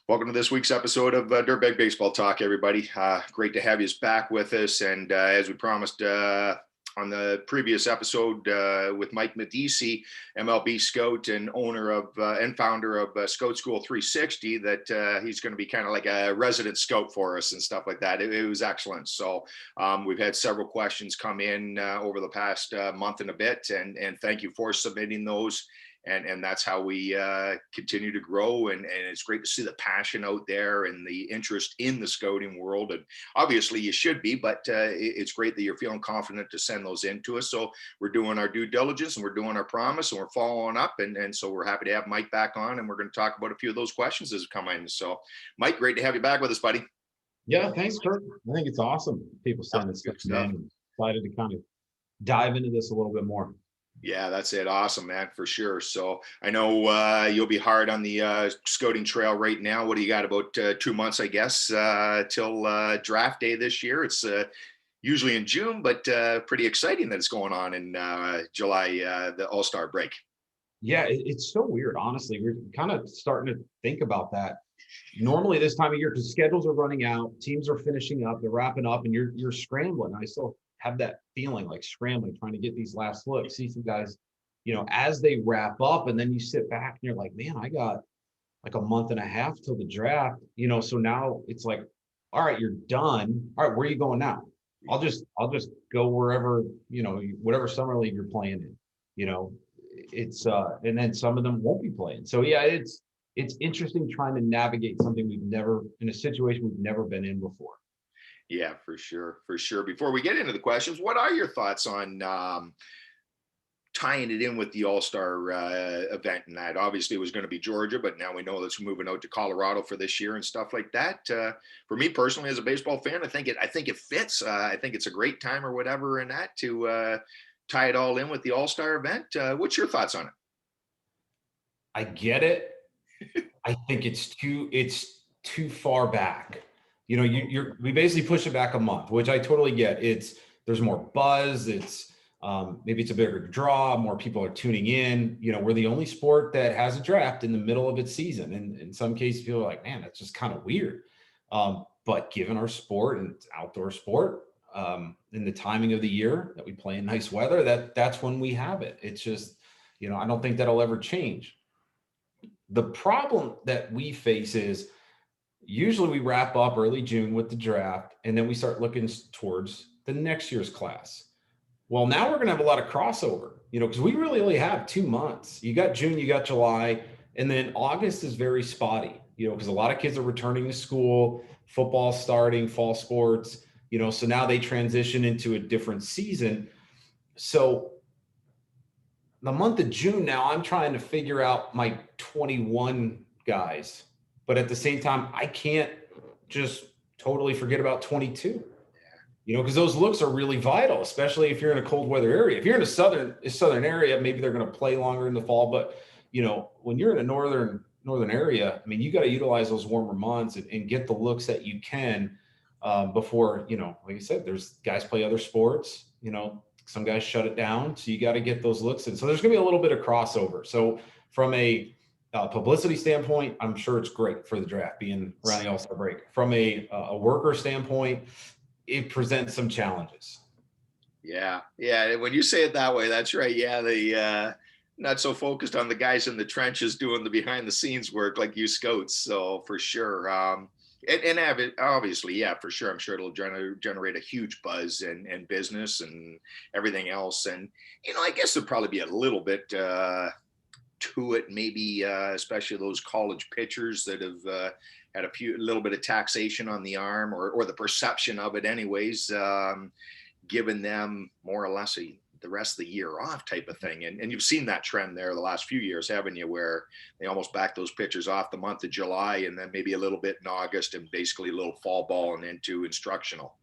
Welcome to this week's episode of Dirtbag Baseball Talk, everybody. Great to have you back with us. And as we promised on the previous episode with Mike Medici, MLB scout and owner of and founder of Scout School 360, that he's going to be kind of like a resident scout for us and stuff like that. It was excellent. So we've had several questions come in over the past month and a bit, and thank you for submitting those. And that's how we continue to grow. And it's great to see the passion out there and the interest in the scouting world. And obviously you should be, but it's great that you're feeling confident to send those in to us. So we're doing our due diligence and we're doing our promise and we're following up. And so we're happy to have Mike back on, and we're going to talk about a few of those questions as come in. So Mike, great to have you back with us, buddy. Yeah, thanks, Kirk. I think it's awesome. People sending stuff in. I'm excited to kind of dive into this a little bit more. Yeah, that's it. Awesome, man, for sure. So I know you'll be hard on the scouting trail right now. What do you got? About 2 months, I guess, till draft day this year. It's usually in June, but pretty exciting that it's going on in July, the AllStar break. Yeah, it's so weird, honestly. We're kind of starting to think about that. Normally this time of year, because schedules are running out, teams are finishing up, they're wrapping up, and you're scrambling. I still have that feeling like scrambling, trying to get these last looks, see some guys, as they wrap up, and then you sit back and you're like, man, I got like a month and a half till the draft, so now it's like, all right, you're done. All right, where are you going now? I'll just go wherever, whatever summer league you're playing in, it's and then some of them won't be playing. So yeah, it's interesting trying to navigate something in a situation we've never been in before. Yeah, for sure. For sure. Before we get into the questions, what are your thoughts on tying it in with the AllStar event? And that obviously was going to be Georgia, but now we know that's moving out to Colorado for this year and stuff like that. For me personally, as a baseball fan, I think it fits. I think it's a great time or whatever in that to tie it all in with the AllStar event. What's your thoughts on it? I get it. I think it's too far back. We basically push it back a month, which I totally get. There's more buzz. Maybe it's a bigger draw. More people are tuning in. We're the only sport that has a draft in the middle of its season. And in some cases, people are like, man, that's just kind of weird. But given our sport and it's outdoor sport, in the timing of the year that we play in nice weather, that's when we have it. It's just, I don't think that'll ever change. The problem that we face is, usually we wrap up early June with the draft, and then we start looking towards the next year's class. Well, now we're going to have a lot of crossover, because we really only have 2 months. You got June, you got July, and then August is very spotty, because a lot of kids are returning to school, football starting, fall sports, so now they transition into a different season. So the month of June now, I'm trying to figure out my 21 guys. But at the same time, I can't just totally forget about 22, because those looks are really vital, especially if you're in a cold weather area. If you're in a southern area, maybe they're going to play longer in the fall. But, when you're in a northern area, I mean, you got to utilize those warmer months and get the looks that you can before, like I said, there's guys play other sports, some guys shut it down. So you got to get those looks in. So there's going to be a little bit of crossover. So from a publicity standpoint, I'm sure it's great for the draft being around the AllStar break. From a worker standpoint, it presents some challenges. Yeah. When you say it that way, that's right. Yeah, the not so focused on the guys in the trenches doing the behind the scenes work like you scouts. So for sure. And obviously, yeah, for sure. I'm sure it'll generate a huge buzz and business and everything else. And, I guess there'll probably be a little bit to it, maybe especially those college pitchers that have had a little bit of taxation on the arm or the perception of it anyways, giving them more or less the rest of the year off type of thing. And you've seen that trend there the last few years, haven't you, where they almost back those pitchers off the month of July and then maybe a little bit in August and basically a little fall ball and into instructional.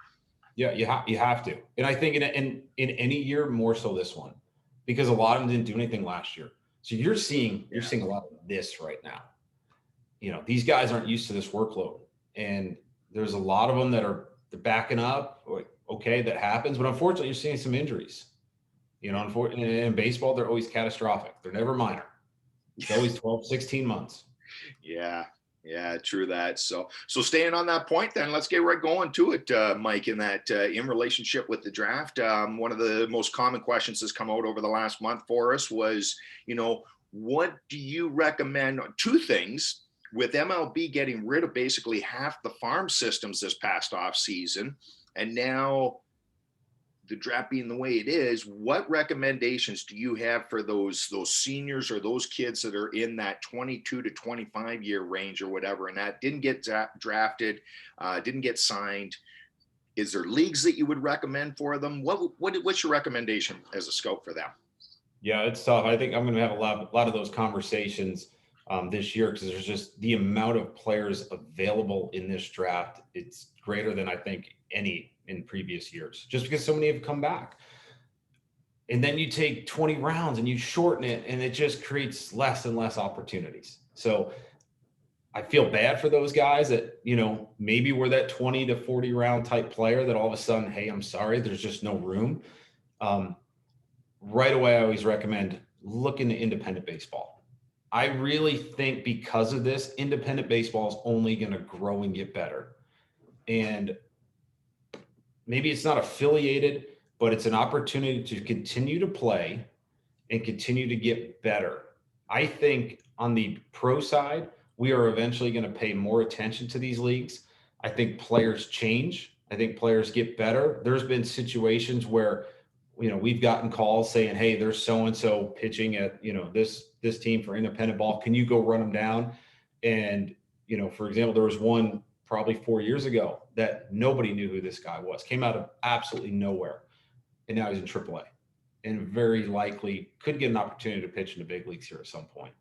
Yeah, you have to. And I think in any year, more so this one, because a lot of them didn't do anything last year. So you're seeing a lot of this right now. These guys aren't used to this workload, and there's a lot of them that they're backing up. Okay, that happens, but unfortunately, you're seeing some injuries. Unfortunately, in baseball, they're always catastrophic. They're never minor. It's always 12, 16 months. Yeah. Yeah, true that. So staying on that point, then let's get right going to it, Mike. In that, in relationship with the draft, one of the most common questions that's come out over the last month for us was, what do you recommend? Two things with MLB getting rid of basically half the farm systems this past off season, and now the draft being the way it is, what recommendations do you have for those seniors or those kids that are in that 22 to 25 year range or whatever, and that didn't get drafted, didn't get signed? Is there leagues that you would recommend for them? What's your recommendation as a scout for them? Yeah, it's tough. I think I'm going to have a lot of those conversations this year, because there's just the amount of players available in this draft. It's greater than I think any in previous years, just because so many have come back. And then you take 20 rounds and you shorten it, and it just creates less and less opportunities. So I feel bad for those guys that, maybe we're that 20 to 40 round type player that all of a sudden, hey, I'm sorry, there's just no room. Right away, I always recommend look into independent baseball. I really think because of this, independent baseball is only going to grow and get better. And maybe it's not affiliated, but it's an opportunity to continue to play and continue to get better. I think on the pro side, we are eventually going to pay more attention to these leagues. I think players change. I think players get better. There's been situations where, we've gotten calls saying, hey, there's so-and-so pitching at, this team for independent ball. Can you go run them down? And, for example, there was one probably 4 years ago that nobody knew who this guy was, came out of absolutely nowhere. And now he's in AAA and very likely could get an opportunity to pitch in the big leagues here at some point.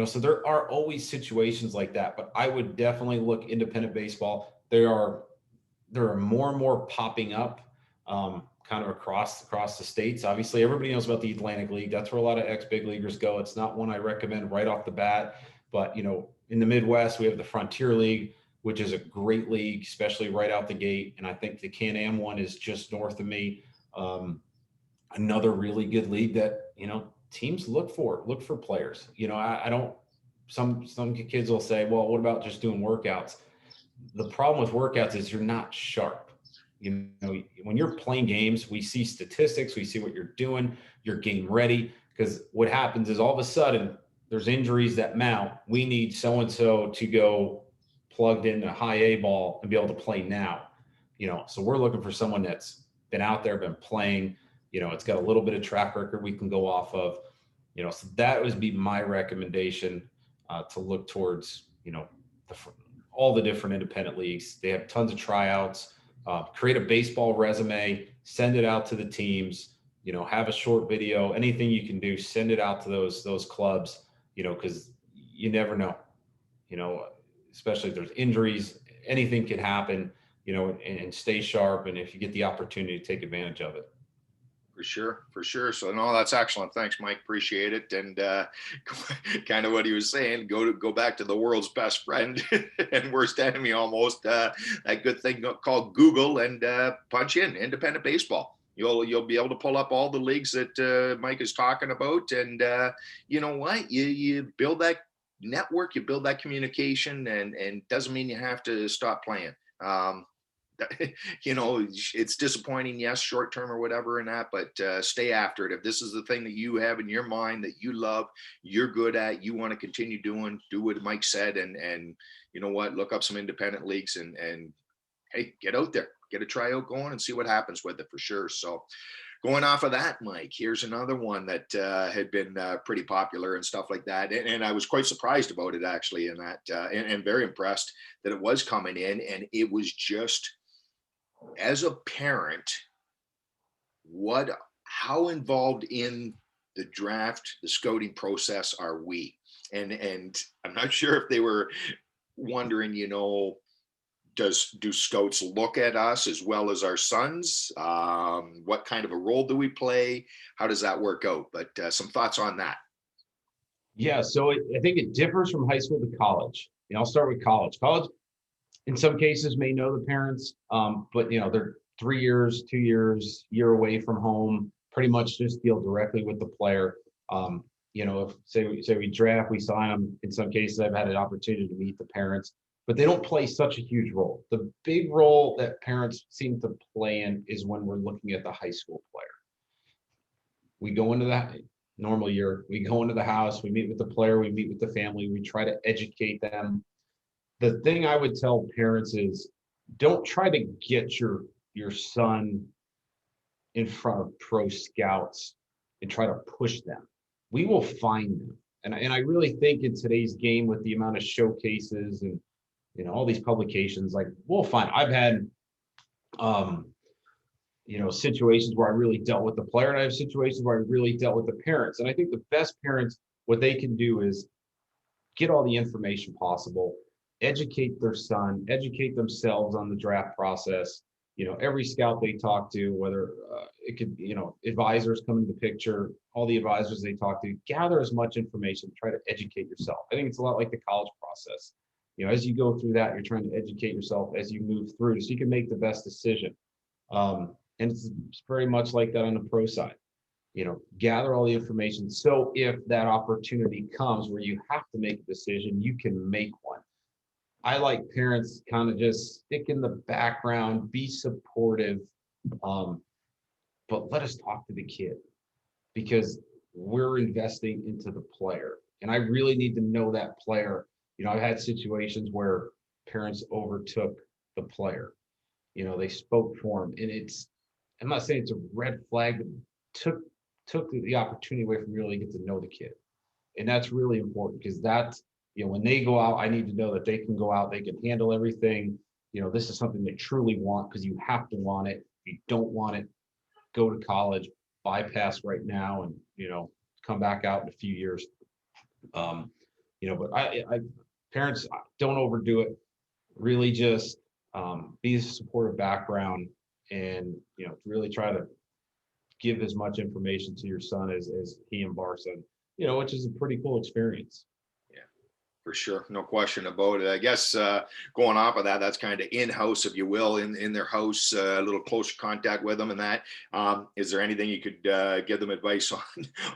So there are always situations like that, but I would definitely look independent baseball. There are more and more popping up kind of across the states. Obviously, everybody knows about the Atlantic League. That's where a lot of ex-big leaguers go. It's not one I recommend right off the bat, but, in the Midwest, we have the Frontier League, which is a great league, especially right out the gate. And I think the Can-Am one is just north of me. Another really good league that, teams look for players. I don't, some kids will say, well, what about just doing workouts? The problem with workouts is you're not sharp. When you're playing games, we see statistics, we see what you're doing, you're game ready. Because what happens is all of a sudden there's injuries that mount. We need so-and-so to go plugged into high A ball and be able to play now. So we're looking for someone that's been out there, been playing, it's got a little bit of track record we can go off of, so that would be my recommendation, to look towards, all the different independent leagues. They have tons of tryouts. Create a baseball resume, send it out to the teams, have a short video, anything you can do, send it out to those clubs, because you never know, especially if there's injuries, anything could happen, and stay sharp. And if you get the opportunity to take advantage of it. For sure. So no, that's excellent. Thanks, Mike. Appreciate it. And kind of what he was saying, go back to the world's best friend and worst enemy almost. That good thing called Google, and punch in independent baseball. You'll be able to pull up all the leagues that Mike is talking about, and you know what? You build that network, you build that communication, and doesn't mean you have to stop playing. It's disappointing, yes, short term or whatever and that, but stay after it. If this is the thing that you have in your mind that you love, you're good at, you want to continue doing, do what Mike said, and you know what, look up some independent leagues, and hey, get out there, get a tryout going and see what happens with it, for sure. So going off of that, Mike, here's another one that had been pretty popular and stuff like that. And I was quite surprised about it, actually, in that, and very impressed that it was coming in. And it was just, as a parent, how involved in the draft, the scouting process are we? And I'm not sure if they were wondering, do scouts look at us as well as our sons? What kind of a role do we play? How does that work out? But some thoughts on that. Yeah, so I think it differs from high school to college. I'll start with college. College, in some cases, may know the parents, but they're 3 years, 2 years, year away from home, pretty much just deal directly with the player. you know, if say we draft, we sign them. In some cases, I've had an opportunity to meet the parents, but they don't play such a huge role. The big role that parents seem to play in is when we're looking at the high school player. We go into that normal year, we go into the house, we meet with the player, we meet with the family, we try to educate them. The thing I would tell parents is don't try to get your son in front of pro scouts and try to push them. We will find them. And I really think in today's game with the amount of showcases and, you know, all these publications, like we'll find, I've had, you know, situations where I really dealt with the player, and I have situations where I really dealt with the parents. And I think the best parents, what they can do is get all the information possible, educate their son, educate themselves on the draft process. You know, every scout they talk to, whether it could, you know, advisors come into the picture, all the advisors they talk to, gather as much information, try to educate yourself. I think it's a lot like the college process. You know, as you go through that, you're trying to educate yourself as you move through so you can make the best decision. And it's very much like that on the pro side. You know, gather all the information. So if that opportunity comes where you have to make a decision, you can make one. I like parents kind of just stick in the background, be supportive, but let us talk to the kid because we're investing into the player. And I really need to know that player. You know, I've had situations where parents overtook the player. You know, they spoke for him, and I'm not saying it's a red flag, but took the opportunity away from really get to know the kid. And that's really important because that's, you know, when they go out, I need to know that they can go out, they can handle everything. You know, this is something they truly want because you have to want it. If you don't want it, go to college, bypass right now, and, you know, come back out in a few years. You know, but I parents don't overdo it. Really just be a supportive background and, you know, really try to give as much information to your son as he embarks on, you know, which is a pretty cool experience. For sure, no question about it. I guess going off of that, that's kind of in-house, if you will, in their house, a little closer contact with them and that. Is there anything you could give them advice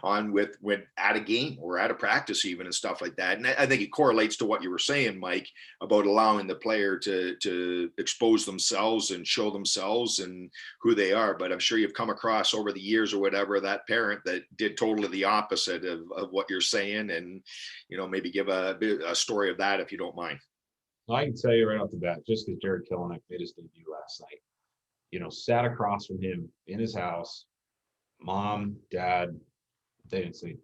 on with at a game or at a practice even and stuff like that? And I think it correlates to what you were saying, Mike, about allowing the player to expose themselves and show themselves and who they are. But I'm sure you've come across over the years or whatever that parent that did totally the opposite of what you're saying, and, you know, maybe give a story of that if you don't mind. I can tell you right off the bat, just because Jared Kelenic made his debut last night, you know, sat across from him in his house, mom, dad, they didn't say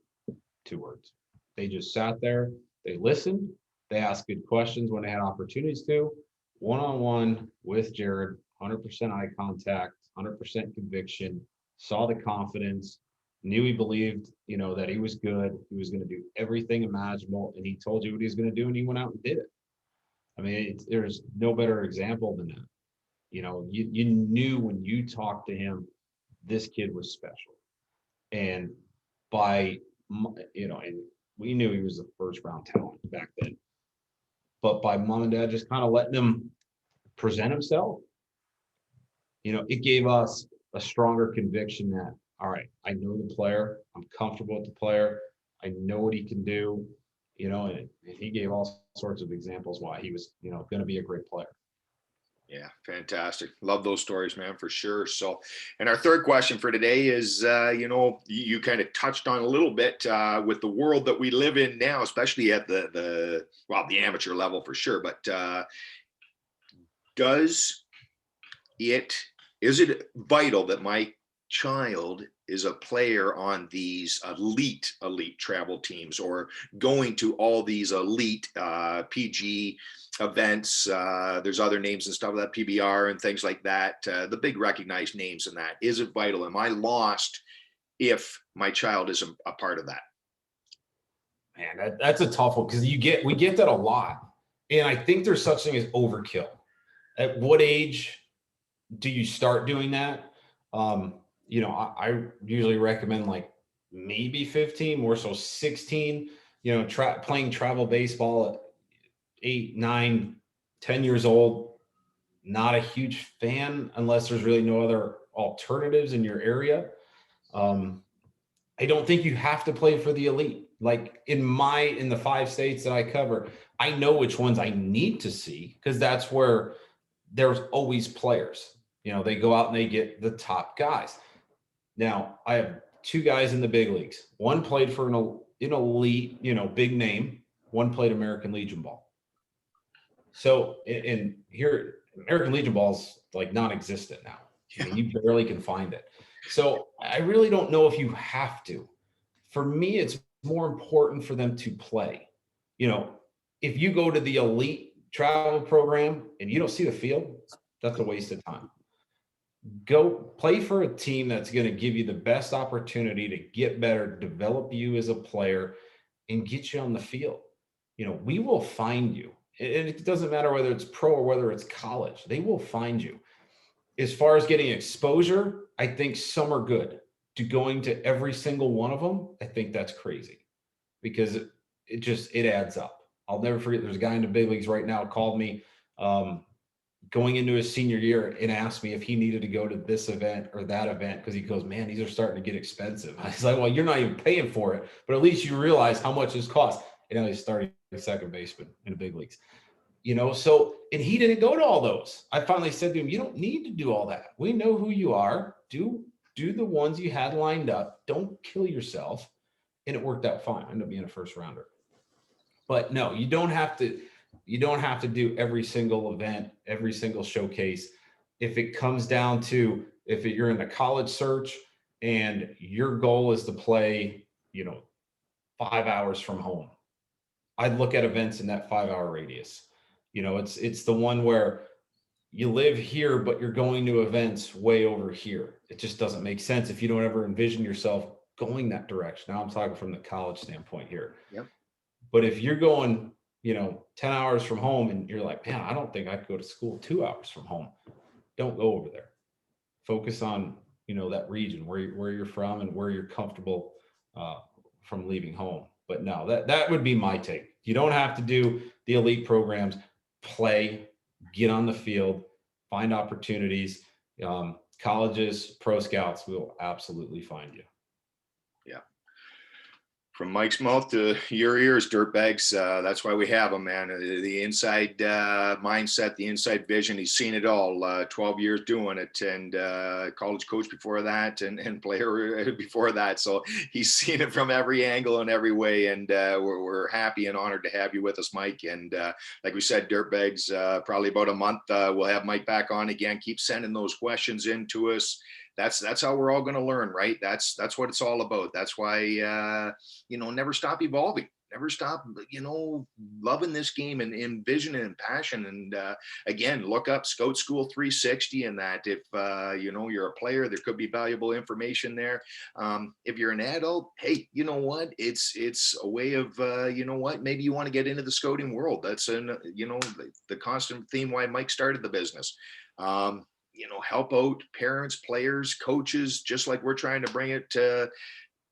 2 words. They just sat there, they listened, they asked good questions when they had opportunities to, one-on-one with Jared, 100% eye contact, 100% conviction, saw the confidence, knew he believed, you know, that he was good. He was going to do everything imaginable, and he told you what he was going to do, and he went out and did it. I mean, there's no better example than that. You know, you knew when you talked to him, this kid was special. And by, you know, and we knew he was a first round talent back then. But by mom and dad just kind of letting him present himself, you know, it gave us a stronger conviction that, all right, I know the player, I'm comfortable with the player, I know what he can do, you know, and he gave all sorts of examples why he was, you know, going to be a great player. Yeah, fantastic. Love those stories, man, for sure. So, and our third question for today is, you know, you kind of touched on a little bit with the world that we live in now, especially at the amateur level for sure. But is it vital that my child is a player on these elite travel teams or going to all these elite PG events? There's other names and stuff like that, PBR and things like that, the big recognized names in that. Is it vital? Am I lost if my child isn't a part of that? Man, that's a tough one because we get that a lot. And I think there's such thing as overkill. At what age do you start doing that? You know, I usually recommend like maybe 15, more so 16, you know, playing travel baseball at 8, 9, 10 years old. Not a huge fan unless there's really no other alternatives in your area. I don't think you have to play for the elite. Like in the 5 states that I cover, I know which ones I need to see because that's where there's always players. They go out and they get the top guys. Now, I have 2 guys in the big leagues. One played for an elite, big name. One played American Legion ball. So, and here, American Legion ball's like non-existent now. I mean, you barely can find it. So I really don't know if you have to. For me, it's more important for them to play. If you go to the elite travel program and you don't see the field, that's a waste of time. Go play for a team that's going to give you the best opportunity to get better, develop you as a player, and get you on the field. We will find you. And it doesn't matter whether it's pro or whether it's college. They will find you. As far as getting exposure, I think some are good. To going to every single one of them, I think that's crazy because it adds up. I'll never forget. There's a guy in the big leagues right now called me going into his senior year and asked me if he needed to go to this event or that event because he goes, man, these are starting to get expensive. I was like, well, you're not even paying for it, but at least you realize how much this costs. And now he's starting second baseman in the big leagues. So, and he didn't go to all those. I finally said to him, you don't need to do all that. We know who you are. Do the ones you had lined up. Don't kill yourself. And it worked out fine. I ended up being a first rounder. But no, you don't have to do every single event, every single showcase. If it comes down to, if you're in the college search and your goal is to play, 5 hours from home, I'd look at events in that 5-hour radius. It's the one where you live here, but you're going to events way over here. It just doesn't make sense if you don't ever envision yourself going that direction. Now I'm talking from the college standpoint here. Yep. But if you're going, 10 hours from home and you're like, man, I don't think I could go to school 2 hours from home. Don't go over there. Focus on, that region where you're from and where you're comfortable from leaving home. But no, that would be my take. You don't have to do the elite programs. Play, get on the field, find opportunities. Colleges, pro scouts will absolutely find you. Yeah. From Mike's mouth to your ears, dirtbags. That's why we have him, man. The inside mindset, the inside vision. He's seen it all. 12 years doing it, and college coach before that, and player before that. So he's seen it from every angle and every way. And we're happy and honored to have you with us, Mike. And like we said, dirtbags. Probably about a month, we'll have Mike back on again. Keep sending those questions in to us. That's how we're all going to learn, right? That's what it's all about. That's why, never stop evolving, never stop, loving this game and vision and passion. And again, look up Scout School 360 and that if, you're a player, there could be valuable information there. If you're an adult, hey, you know what? It's a way of, maybe you want to get into the scouting world. That's the constant theme why Mike started the business. Help out parents, players, coaches, just like we're trying to bring it to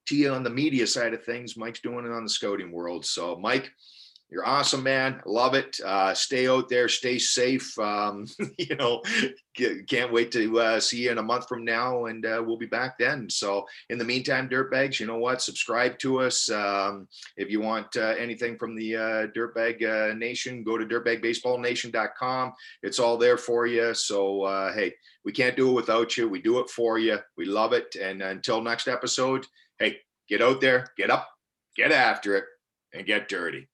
you on the media side of things. Mike's doing it on the scouting world. So Mike, you're awesome, man. Love it. Stay out there, stay safe. Can't wait to see you in a month from now, and we'll be back then. So in the meantime, dirtbags, you know what? Subscribe to us. If you want anything from the Dirtbag Nation, go to dirtbagbaseballnation.com. It's all there for you. So, hey, we can't do it without you. We do it for you. We love it. And until next episode, hey, get out there, get up, get after it, and get dirty.